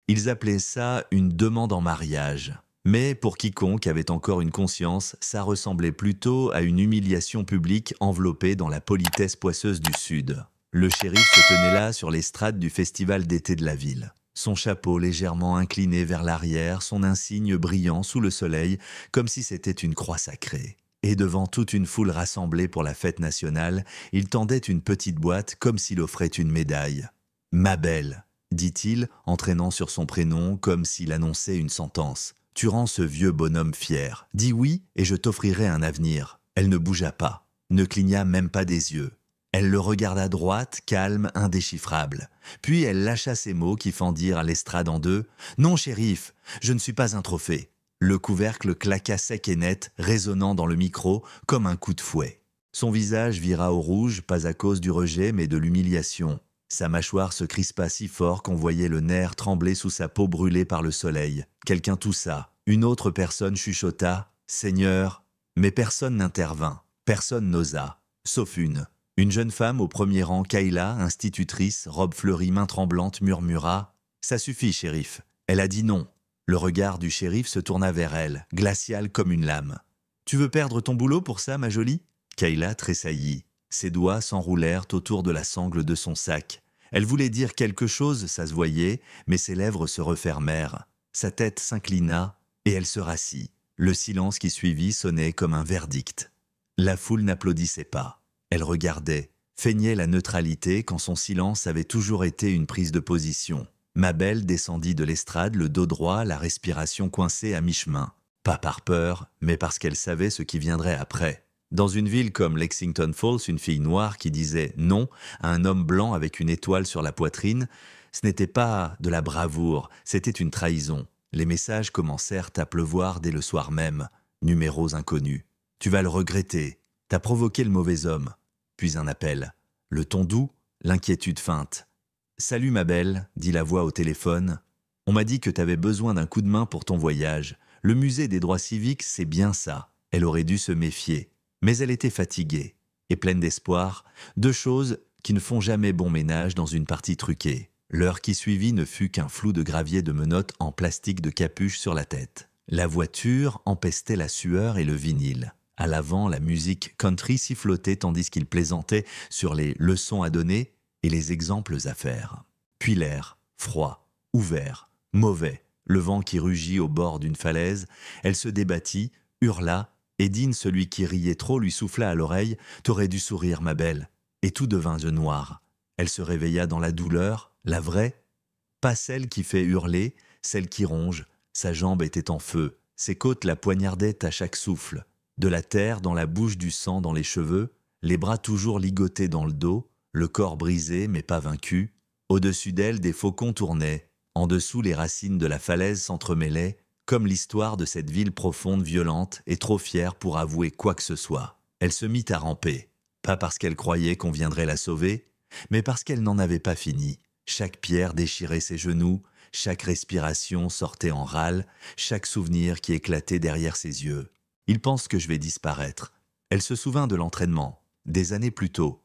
Ils appelaient ça une demande en mariage. Mais pour quiconque avait encore une conscience, ça ressemblait plutôt à une humiliation publique enveloppée dans la politesse poisseuse du Sud. Le shérif se tenait là sur l'estrade du festival d'été de la ville. Son chapeau légèrement incliné vers l'arrière, son insigne brillant sous le soleil, comme si c'était une croix sacrée. Et devant toute une foule rassemblée pour la fête nationale, il tendait une petite boîte comme s'il offrait une médaille. « Ma belle », dit-il, entraînant sur son prénom comme s'il annonçait une sentence. « Tu rends ce vieux bonhomme fier. Dis oui et je t'offrirai un avenir. » Elle ne bougea pas, ne cligna même pas des yeux. Elle le regarda droite, calme, indéchiffrable. Puis elle lâcha ces mots qui fendirent l'estrade en deux. « Non, shérif, je ne suis pas un trophée. » Le couvercle claqua sec et net, résonnant dans le micro comme un coup de fouet. Son visage vira au rouge, pas à cause du rejet mais de l'humiliation. Sa mâchoire se crispa si fort qu'on voyait le nerf trembler sous sa peau brûlée par le soleil. Quelqu'un toussa. Une autre personne chuchota « Seigneur !» Mais personne n'intervint. Personne n'osa. Sauf une. Une jeune femme au premier rang, Kayla, institutrice, robe fleurie, main tremblante, murmura « Ça suffit, shérif. » Elle a dit non. Le regard du shérif se tourna vers elle, glacial comme une lame. « Tu veux perdre ton boulot pour ça, ma jolie ?» Kayla tressaillit. Ses doigts s'enroulèrent autour de la sangle de son sac. Elle voulait dire quelque chose, ça se voyait, mais ses lèvres se refermèrent. Sa tête s'inclina et elle se rassit. Le silence qui suivit sonnait comme un verdict. La foule n'applaudissait pas. Elle regardait, feignait la neutralité quand son silence avait toujours été une prise de position. Ma belle descendit de l'estrade, le dos droit, la respiration coincée à mi-chemin. Pas par peur, mais parce qu'elle savait ce qui viendrait après. Dans une ville comme Lexington Falls, une fille noire qui disait non à un homme blanc avec une étoile sur la poitrine, ce n'était pas de la bravoure, c'était une trahison. Les messages commencèrent à pleuvoir dès le soir même. Numéros inconnus. « Tu vas le regretter. T'as provoqué le mauvais homme. » Puis un appel. Le ton doux, l'inquiétude feinte. « Salut ma belle, » dit la voix au téléphone. « On m'a dit que t'avais besoin d'un coup de main pour ton voyage. Le musée des droits civiques, c'est bien ça. » Elle aurait dû se méfier. Mais elle était fatiguée et pleine d'espoir, deux choses qui ne font jamais bon ménage dans une partie truquée. L'heure qui suivit ne fut qu'un flou de gravier de menottes en plastique de capuche sur la tête. La voiture empestait la sueur et le vinyle. À l'avant, la musique country sifflotait tandis qu'il plaisantait sur les leçons à donner et les exemples à faire. Puis l'air, froid, ouvert, mauvais, le vent qui rugit au bord d'une falaise, elle se débattit, hurla, et Dean, celui qui riait trop, lui souffla à l'oreille « T'aurais dû sourire, ma belle !» Et tout devint de noir. Elle se réveilla dans la douleur, la vraie, pas celle qui fait hurler, celle qui ronge. Sa jambe était en feu, ses côtes la poignardaient à chaque souffle. De la terre dans la bouche, du sang dans les cheveux, les bras toujours ligotés dans le dos, le corps brisé mais pas vaincu. Au-dessus d'elle, des faucons tournaient. En dessous, les racines de la falaise s'entremêlaient, comme l'histoire de cette ville profonde, violente et trop fière pour avouer quoi que ce soit. Elle se mit à ramper, pas parce qu'elle croyait qu'on viendrait la sauver, mais parce qu'elle n'en avait pas fini. Chaque pierre déchirait ses genoux, chaque respiration sortait en râle, chaque souvenir qui éclatait derrière ses yeux. Il pense que je vais disparaître. Elle se souvint de l'entraînement, des années plus tôt,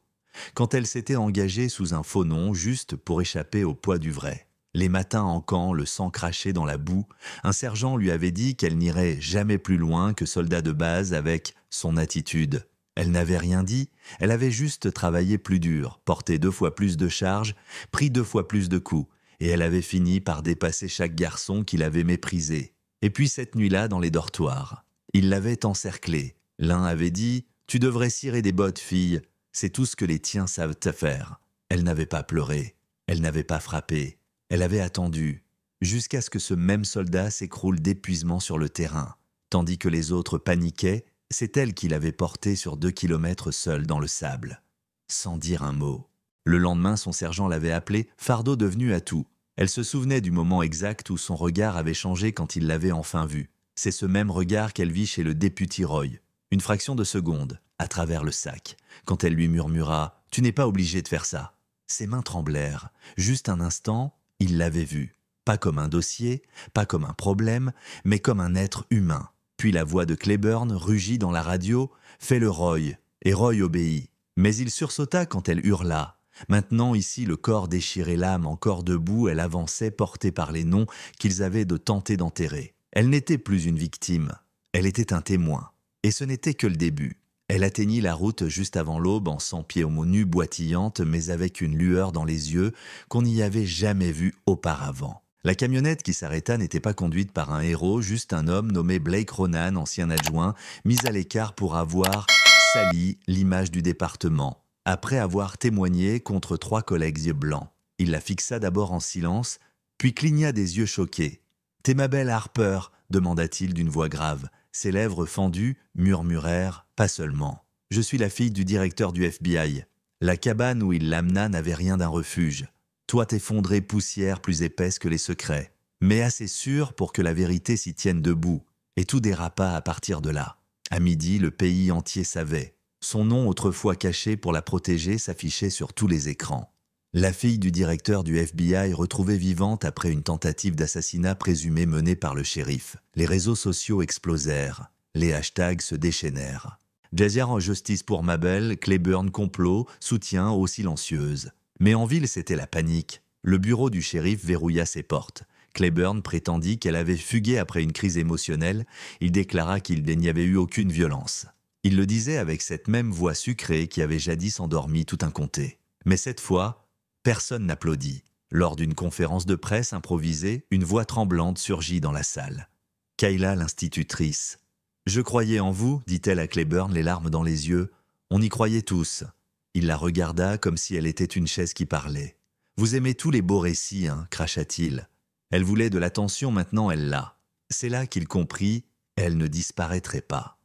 quand elle s'était engagée sous un faux nom juste pour échapper au poids du vrai. Les matins en camp, le sang craché dans la boue, un sergent lui avait dit qu'elle n'irait jamais plus loin que soldat de base avec son attitude. Elle n'avait rien dit, elle avait juste travaillé plus dur, porté 2 fois plus de charges, pris 2 fois plus de coups, et elle avait fini par dépasser chaque garçon qui l'avait méprisée. Et puis cette nuit-là, dans les dortoirs, ils l'avaient encerclée. L'un avait dit « Tu devrais cirer des bottes, fille, c'est tout ce que les tiens savent te faire. » Elle n'avait pas pleuré, elle n'avait pas frappé. Elle avait attendu, jusqu'à ce que ce même soldat s'écroule d'épuisement sur le terrain. Tandis que les autres paniquaient, c'est elle qui l'avait porté sur 2 kilomètres seule dans le sable, sans dire un mot. Le lendemain, son sergent l'avait appelée « fardeau devenu atout ». Elle se souvenait du moment exact où son regard avait changé quand il l'avait enfin vue. C'est ce même regard qu'elle vit chez le député Roy, une fraction de seconde, à travers le sac, quand elle lui murmura « Tu n'es pas obligé de faire ça ». Ses mains tremblèrent, juste un instant. Il l'avait vu, pas comme un dossier, pas comme un problème, mais comme un être humain. Puis la voix de Cleburne rugit dans la radio « Fais-le, Roy !» Et Roy obéit. Mais il sursauta quand elle hurla Maintenant, ici, le corps déchiré, l'âme encore debout, elle avançait portée par les noms qu'ils avaient de tenter d'enterrer. Elle n'était plus une victime, elle était un témoin. Et ce n'était que le début. Elle atteignit la route juste avant l'aube en 100 pieds aux nues, boitillante, mais avec une lueur dans les yeux qu'on n'y avait jamais vue auparavant. La camionnette qui s'arrêta n'était pas conduite par un héros, juste un homme nommé Blake Ronan, ancien adjoint, mis à l'écart pour avoir sali l'image du département, après avoir témoigné contre 3 collègues yeux blancs. Il la fixa d'abord en silence, puis cligna des yeux choqués. « T'es ma belle Harper ?» demanda-t-il d'une voix grave. Ses lèvres fendues murmurèrent « Pas seulement. Je suis la fille du directeur du FBI. » La cabane où il l'amena n'avait rien d'un refuge. Toit effondré, poussière plus épaisse que les secrets, mais assez sûre pour que la vérité s'y tienne debout, et tout dérapa à partir de là. À midi, le pays entier savait. Son nom, autrefois caché pour la protéger, s'affichait sur tous les écrans. La fille du directeur du FBI retrouvée vivante après une tentative d'assassinat présumée menée par le shérif. Les réseaux sociaux explosèrent. Les hashtags se déchaînèrent. Jazier en justice pour Mabel, Claiborne complot, soutien aux silencieuses. Mais en ville, c'était la panique. Le bureau du shérif verrouilla ses portes. Claiborne prétendit qu'elle avait fugué après une crise émotionnelle. Il déclara qu'il n'y avait eu aucune violence. Il le disait avec cette même voix sucrée qui avait jadis endormi tout un comté. Mais cette fois, personne n'applaudit. Lors d'une conférence de presse improvisée, une voix tremblante surgit dans la salle. Kayla, l'institutrice. « Je croyais en vous, dit-elle à Claiborne, les larmes dans les yeux. On y croyait tous. » Il la regarda comme si elle était une chaise qui parlait. « Vous aimez tous les beaux récits, hein, cracha-t-il. Elle voulait de l'attention, maintenant elle l'a. » C'est là qu'il comprit, elle ne disparaîtrait pas.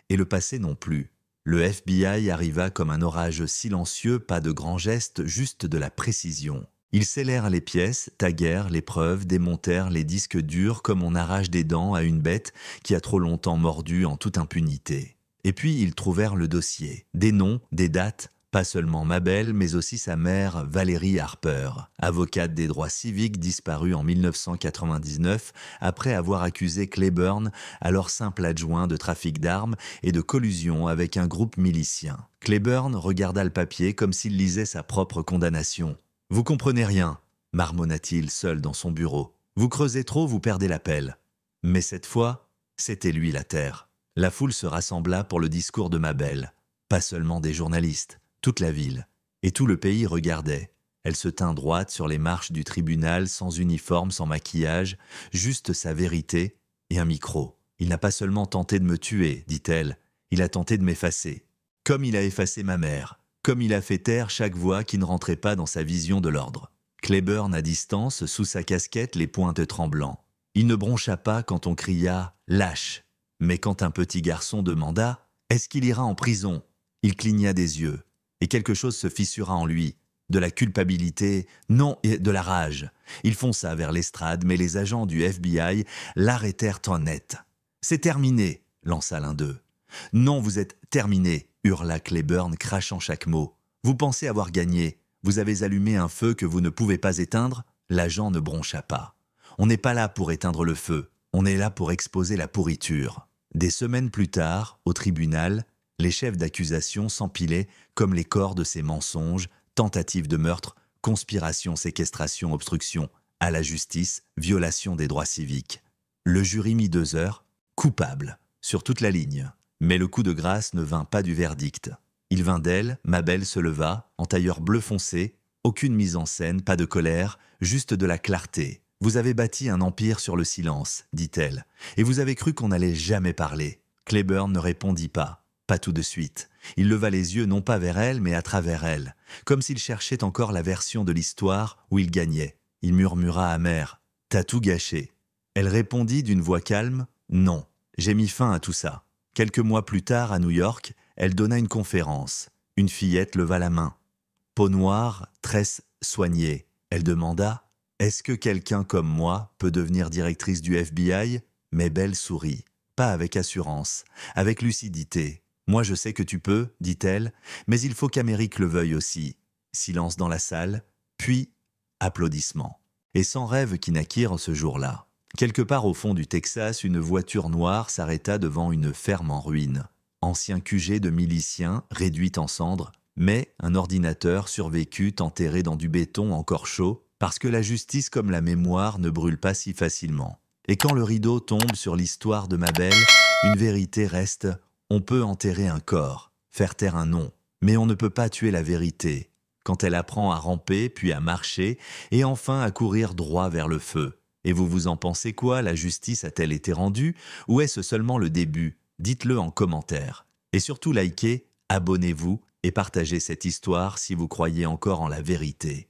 Et le passé non plus. Le FBI arriva comme un orage silencieux, pas de grands gestes, juste de la précision. Ils scellèrent les pièces, taguèrent les preuves, démontèrent les disques durs comme on arrache des dents à une bête qui a trop longtemps mordu en toute impunité. Et puis ils trouvèrent le dossier, des noms, des dates, pas seulement Mabel, mais aussi sa mère Valérie Harper, avocate des droits civiques disparue en 1999 après avoir accusé Claiborne, alors simple adjoint, de trafic d'armes et de collusion avec un groupe milicien. Claiborne regarda le papier comme s'il lisait sa propre condamnation. « Vous comprenez rien », marmonna-t-il seul dans son bureau. « Vous creusez trop, vous perdez la pelle. » Mais cette fois, c'était lui la terre. La foule se rassembla pour le discours de Mabel. Pas seulement des journalistes, toute la ville. Et tout le pays regardait. Elle se tint droite sur les marches du tribunal, sans uniforme, sans maquillage, juste sa vérité et un micro. « Il n'a pas seulement tenté de me tuer, dit-elle, il a tenté de m'effacer. Comme il a effacé ma mère. Comme il a fait taire chaque voix qui ne rentrait pas dans sa vision de l'ordre. » Claiborne à distance, sous sa casquette, les pointes tremblants. Il ne broncha pas quand on cria « Lâche !» Mais quand un petit garçon demanda « Est-ce qu'il ira en prison ?» Il cligna des yeux, et quelque chose se fissura en lui. De la culpabilité, non, et de la rage. Il fonça vers l'estrade, mais les agents du FBI l'arrêtèrent en net. « C'est terminé !» lança l'un d'eux. « Non, vous êtes terminé !» hurla Claiborne, crachant chaque mot. « Vous pensez avoir gagné. Vous avez allumé un feu que vous ne pouvez pas éteindre ?» L'agent ne broncha pas. « On n'est pas là pour éteindre le feu. On est là pour exposer la pourriture. » Des semaines plus tard, au tribunal, les chefs d'accusation s'empilaient comme les corps de ces mensonges, tentatives de meurtre, conspiration, séquestration, obstruction, à la justice, violation des droits civiques. Le jury mit 2 heures, coupable, sur toute la ligne. Mais le coup de grâce ne vint pas du verdict. Il vint d'elle, Mabel se leva, en tailleur bleu foncé, aucune mise en scène, pas de colère, juste de la clarté. « Vous avez bâti un empire sur le silence, dit-elle, et vous avez cru qu'on n'allait jamais parler. » Claiborne ne répondit pas tout de suite. Il leva les yeux non pas vers elle, mais à travers elle, comme s'il cherchait encore la version de l'histoire où il gagnait. Il murmura amer, « T'as tout gâché. » Elle répondit d'une voix calme, « Non, j'ai mis fin à tout ça. » Quelques mois plus tard, à New York, elle donna une conférence. Une fillette leva la main. Peau noire, tresse soignée. Elle demanda « Est-ce que quelqu'un comme moi peut devenir directrice du FBI ?» Mais Belle sourit. Pas avec assurance, avec lucidité. « Moi je sais que tu peux, dit-elle, mais il faut qu'Amérique le veuille aussi. » Silence dans la salle, puis applaudissements. Et sans rêve qui naquirent ce jour-là. Quelque part au fond du Texas, une voiture noire s'arrêta devant une ferme en ruine. Ancien QG de miliciens, réduite en cendres, Mais un ordinateur survécut enterré dans du béton encore chaud, parce que la justice comme la mémoire ne brûle pas si facilement. Et quand le rideau tombe sur l'histoire de ma belle, une vérité reste: on peut enterrer un corps, faire taire un nom, mais on ne peut pas tuer la vérité. Quand elle apprend à ramper, puis à marcher, et enfin à courir droit vers le feu. Et vous en pensez quoi? La justice a-t-elle été rendue? Ou est-ce seulement le début? Dites-le en commentaire. Et surtout likez, abonnez-vous et partagez cette histoire si vous croyez encore en la vérité.